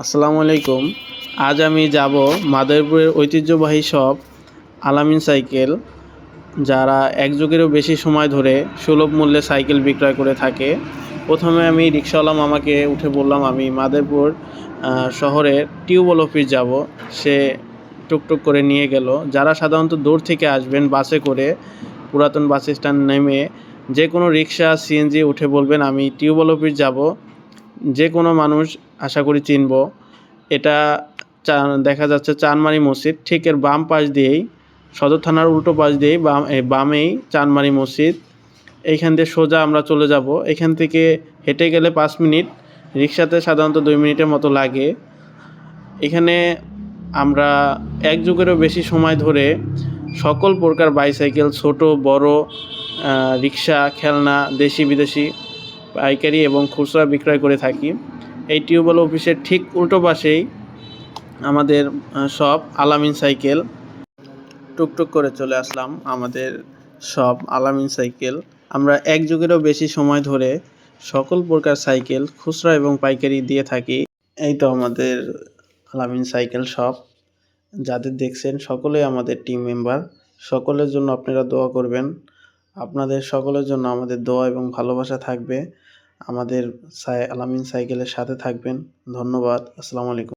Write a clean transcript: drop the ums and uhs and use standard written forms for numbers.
আসসালামু আলাইকুম। আজ আমি যাব মাদারীপুরের ঐতিহ্যবাহী শপ আল-আমিন সাইকেল, যারা এক যুগেরও বেশি সময় ধরে সুলভ মূল্যে সাইকেল বিক্রয় করে থাকে। প্রথমে আমি রিক্সাওয়ালা মামাকে উঠে বললাম আমি মাদারীপুর শহরের টিউবওয়েল অফিস যাব। সে টুকটুক করে নিয়ে গেল। যারা সাধারণত দূর থেকে আসবেন বাসে করে, পুরাতন বাস স্ট্যান্ড নেমে যে কোনো রিক্সা, সিএনজি উঠে বলবেন আমি টিউবওয়েল অফিস যাব। যে কোনো মানুষ আশা করি চিনব। এটা দেখা যাচ্ছে চানমারি মসজিদ, ঠিক এর বাম পাশ দিয়েই, সদর থানার উল্টো পাশ দিয়েই বামেই চানমারি মসজিদ। এইখান দিয়ে সোজা আমরা চলে যাব। এখান থেকে হেঁটে গেলে 5 মিনিট, রিক্সাতে সাধারণত 2 মিনিটের মতো লাগে। এখানে আমরা এক যুগেরও বেশি সময় ধরে সকল প্রকার বাইসাইকেল, ছোট বড়, রিক্সা, খেলনা, দেশি বিদেশি পাইকারি এবং খুচরা বিক্রয় করে থাকি। এই টিউবওয়েল অফিসের ঠিক উল্টো পাশেই আমাদের শপ আল-আমিন সাইকেল। টুকটুক করে চলে আসলাম আমাদের শপ আল-আমিন সাইকেল। আমরা এক যুগেরও বেশি সময় ধরে সকল প্রকার সাইকেল খুচরা এবং পাইকারি দিয়ে থাকি। এই তো আমাদের আল-আমিন সাইকেল শপ। যাদের দেখছেন সকলেই আমাদের টিম মেম্বার। সকলের জন্য আপনারা দোয়া করবেন। আপনাদের সকলের জন্য আমাদের দোয়া এবং ভালোবাসা থাকবে। আমাদের আল-আমিন সাইকেলের সাথে থাকবেন। ধন্যবাদ। আসসালামু আলাইকুম।